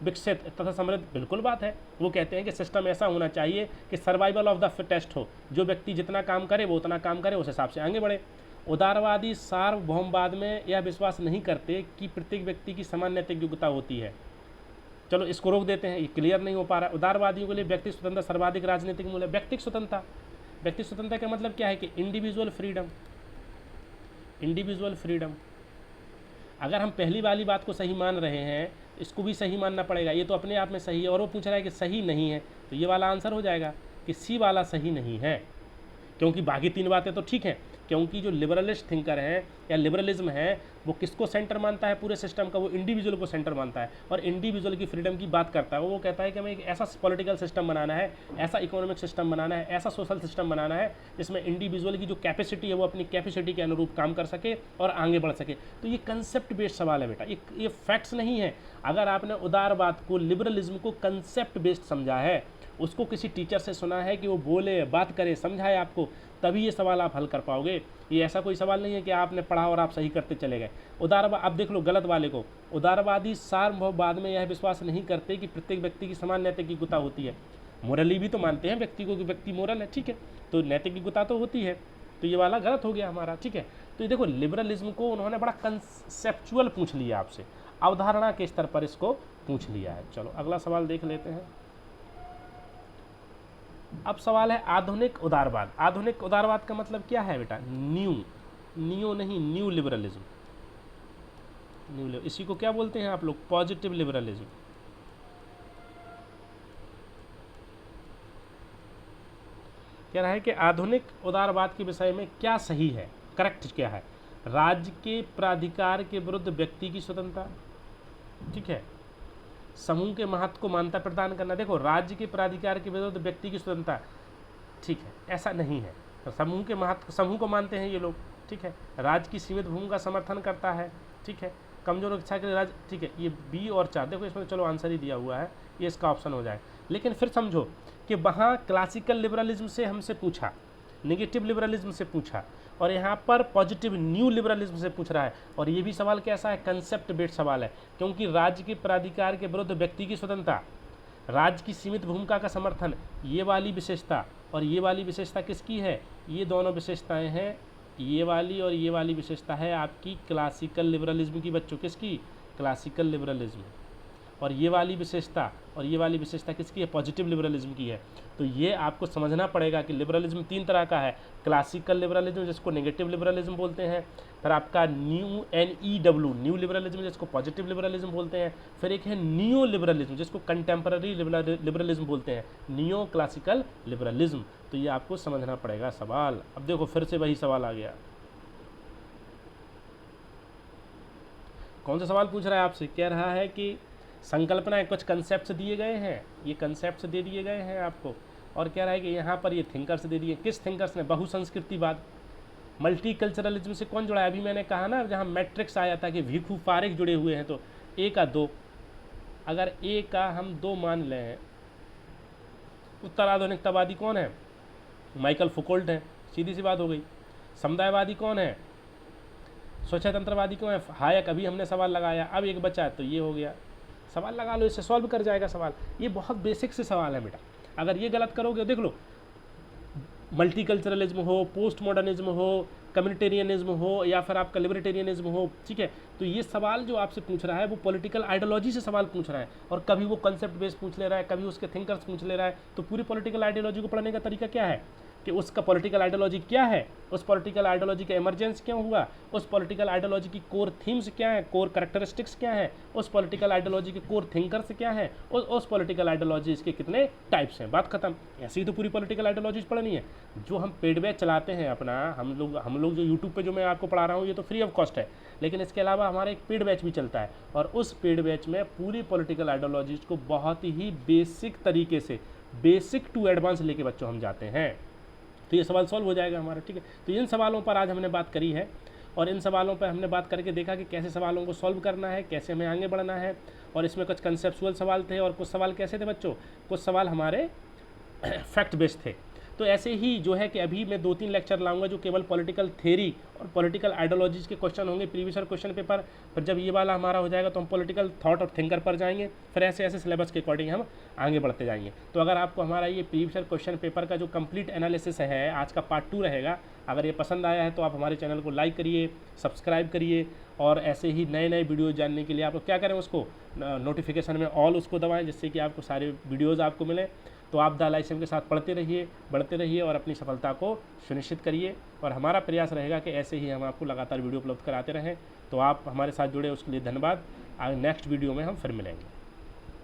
विकसित तथा समृद्ध। बिल्कुल बात है। वो कहते हैं कि सिस्टम ऐसा होना चाहिए कि सर्वाइवल ऑफ द फिटेस्ट हो, जो व्यक्ति जितना काम करे वो उतना काम करे, उस हिसाब से आगे बढ़े। उदारवादी सार्वभौमवाद में यह विश्वास नहीं करते कि प्रत्येक व्यक्ति की समान नैतिक योग्यता होती है। चलो इसको रोक देते हैं, ये क्लियर नहीं हो पा रहा है। उदारवादियों के लिए व्यक्ति स्वतंत्रता सर्वाधिक राजनीतिक मूल्य। व्यक्ति स्वतंत्रता का मतलब क्या है? कि इंडिविजुअल फ्रीडम। अगर हम पहली वाली बात को सही मान रहे हैं, इसको भी सही मानना पड़ेगा। ये तो अपने आप में सही है और वो पूछ रहा है कि सही नहीं है, तो ये वाला आंसर हो जाएगा कि सी वाला सही नहीं है, क्योंकि बाकी तीन बातें तो ठीक हैं। क्योंकि जो लिबरलिस्ट थिंकर है या लिबरलिज्म है वो किसको सेंटर मानता है? पूरे सिस्टम का। वो इंडिविजुअल को सेंटर मानता है और इंडिविजुअल की फ्रीडम की बात करता है। वो कहता है कि हमें एक ऐसा पॉलिटिकल सिस्टम बनाना है, ऐसा इकोनॉमिक सिस्टम बनाना है, ऐसा सोशल सिस्टम बनाना है जिसमें इंडिविजुअल की जो कैपेसिटी है वो अपनी कैपेसिटी के अनुरूप काम कर सके और आगे बढ़ सके। तो ये कंसेप्ट बेस्ड सवाल है बेटा, ये फैक्ट्स नहीं है। अगर आपने उदारवाद को, लिबरलिज्म को कंसेप्ट बेस्ड समझा है, उसको किसी टीचर से सुना है कि वो बोले, बात करे, समझाए आपको, तभी ये सवाल आप हल कर पाओगे। ये ऐसा कोई सवाल नहीं है कि आपने पढ़ा और आप सही करते चले गए। उदारवाद, अब देख लो गलत वाले को। उदारवादी सार्वभौमवाद में यह विश्वास नहीं करते कि प्रत्येक व्यक्ति की समान नैतिक योग्यता होती है। मोरली भी तो मानते हैं व्यक्ति को कि व्यक्ति मोरल है, ठीक है, तो नैतिक योग्यता तो होती है। तो ये वाला गलत हो गया हमारा, ठीक है। तो ये देखो लिबरलिज्म को उन्होंने बड़ा कंसेप्चुअल पूछ लिया आपसे, अवधारणा के स्तर पर इसको पूछ लिया है। चलो अगला सवाल देख लेते हैं। अब सवाल है आधुनिक उदारवाद। आधुनिक उदारवाद का मतलब क्या है बेटा? New liberalism. इसी को क्या बोलते हैं आप लोग? Positive liberalism. कह रहा है कि आधुनिक उदारवाद के विषय में क्या सही है, करेक्ट क्या है? राज्य के प्राधिकार के विरुद्ध व्यक्ति की स्वतंत्रता, ठीक है। समूह के महत्व को मान्यता प्रदान करना। देखो राज्य के प्राधिकार के विरुद्ध व्यक्ति की स्वतंत्रता, ठीक है, ऐसा नहीं है। तो समूह के महत्व, समूह को मानते हैं ये लोग, ठीक है। राज्य की सीमित भूमि का समर्थन करता है, ठीक है। कमजोर इच्छा के लिए राज्य, ठीक है। ये बी और 4, देखो इसमें चलो आंसर ही दिया हुआ है, ये इसका ऑप्शन हो जाए। लेकिन फिर समझो कि वहाँ क्लासिकल लिबरलिज्म से हमसे पूछा, नेगेटिव लिबरलिज्म से पूछा, और यहाँ पर पॉजिटिव न्यू लिबरलिज्म से पूछ रहा है। और ये भी सवाल कैसा है? कंसेप्ट बेस्ड सवाल है, क्योंकि राज्य के प्राधिकार के विरुद्ध व्यक्ति की स्वतंत्रता, राज्य की सीमित भूमिका का समर्थन, ये वाली विशेषता और ये वाली विशेषता किसकी है? ये दोनों विशेषताएं हैं, ये वाली और ये वाली विशेषता है आपकी क्लासिकल लिबरलिज्म की। बच्चों किसकी? Classical liberalism. और ये वाली विशेषता किसकी है? पॉजिटिव लिबरलिज्म की है। तो ये आपको समझना पड़ेगा कि लिबरलिज्म 3 तरह का है। क्लासिकल लिबरलिज्म जिसको नेगेटिव लिबरलिज्म बोलते हैं, फिर आपका न्यू लिबरलिज्म जिसको पॉजिटिव लिबरलिज्म बोलते हैं, फिर एक है नियो लिबरलिज्म जिसको कंटेम्पररी लिबरलिज्म बोलते हैं, नियो क्लासिकल लिबरलिज्म। तो ये आपको समझना पड़ेगा सवाल। अब देखो फिर से वही सवाल आ गया। कौन सा सवाल पूछ रहा है आपसे? कह रहा है कि संकल्पनाएं, कुछ कंसेप्ट दिए गए हैं, ये कंसेप्ट दे दिए गए हैं आपको, और कह रहा है कि यहाँ पर ये थिंकर्स दे दिए। किस थिंकर्स ने? बहुसंस्कृतिवाद। मल्टीकल्चरलिज्म से कौन जुड़ा है? अभी मैंने कहा ना, जहाँ मैट्रिक्स आया था कि भिखू फारिक जुड़े हुए हैं, तो ए का 2, अगर ए का हम 2 मान लें, उत्तराधुनिकतावादी कौन है? माइकल फुकोल्ट है, सीधी सी बात हो गई। समुदायवादी कौन है? स्वच्छतंत्रवादी कौन है? हायक। अभी हमने सवाल लगाया, अब एक बचा है, तो ये हो गया। सवाल लगा लो, इससे सॉल्व कर जाएगा सवाल। ये बहुत बेसिक से सवाल है बेटा, अगर ये गलत करोगे, देख लो, मल्टीकल्चरलिज्म हो, पोस्ट मॉडर्निज्म हो, कम्युनिटेरियनिज्म हो, या फिर आपका लिबर्टेरियनिज्म हो, ठीक है, तो ये सवाल जो आपसे पूछ रहा है वो पॉलिटिकल आइडियोलॉजी से सवाल पूछ रहा है, और कभी वो कंसेप्ट बेस पूछ ले रहा है, कभी उसके थिंकर्स पूछ ले रहा है। तो पूरी पॉलिटिकल आइडियोलॉजी को पढ़ने का तरीका क्या है कि उसका पॉलिटिकल आइडियोलॉजी क्या है, उस पॉलिटिकल आइडियोलॉजी का इमरजेंस क्यों हुआ, उस पॉलिटिकल आइडियोलॉजी की कोर थीम्स क्या है, कोर कैरेक्टरिस्टिक्स क्या है, उस पॉलिटिकल आइडियोलॉजी के कोर थिंकर्स क्या है, उस पॉलिटिकल आइडियोलॉजीज के कितने टाइप्स हैं। बात खत्म। ऐसे ही तो पूरी पॉलिटिकल आइडियोलॉजीज पढ़नी है। जो हम पेड बैच चलाते हैं अपना, हम लोग जो यूट्यूब पे जो मैं आपको पढ़ा रहा हूँ, ये तो फ्री ऑफ कॉस्ट है, लेकिन इसके अलावा हमारा एक पेड बैच भी चलता है, और उस पेड बैच में पूरी पॉलिटिकल आइडियोलॉजीज को बहुत ही बेसिक तरीके से, बेसिक टू एडवांस लेके बच्चों हम जाते हैं। तो ये सवाल सॉल्व हो जाएगा हमारा, ठीक है। तो इन सवालों पर आज हमने बात करी है, और इन सवालों पर हमने बात करके देखा कि कैसे सवालों को सॉल्व करना है, कैसे हमें आगे बढ़ना है। और इसमें कुछ कंसेप्चुअल सवाल थे, और कुछ सवाल कैसे थे बच्चों, कुछ सवाल हमारे फैक्ट बेस्ड थे। तो ऐसे ही जो है कि अभी मैं 2-3 लेक्चर लाऊंगा जो केवल पॉलिटिकल थ्योरी और पॉलिटिकल आइडियोलॉजीज के क्वेश्चन होंगे, प्रीवियस क्वेश्चन पेपर। फिर जब ये वाला हमारा हो जाएगा तो हम पॉलिटिकल थॉट और थिंकर पर जाएंगे, फिर ऐसे ऐसे सिलेबस के अकॉर्डिंग हम आगे बढ़ते जाएंगे। तो अगर आपको हमारा ये प्रीवियस क्वेश्चन पेपर का जो कंप्लीट एनालिसिस है, आज का पार्ट 2 रहेगा, अगर ये पसंद आया है तो आप हमारे चैनल को लाइक करिए, सब्सक्राइब करिए, और ऐसे ही नए नए वीडियो जानने के लिए आप क्या करें, उसको नोटिफिकेशन में ऑल उसको दबाएं, जिससे कि आपको सारे वीडियोज़ आपको मिलें। तो आप द लाइसेम के साथ पढ़ते रहिए, बढ़ते रहिए, और अपनी सफलता को सुनिश्चित करिए। और हमारा प्रयास रहेगा कि ऐसे ही हम आपको लगातार वीडियो उपलब्ध कराते रहें। तो आप हमारे साथ जुड़े, उसके लिए धन्यवाद। नेक्स्ट वीडियो में हम फिर मिलेंगे।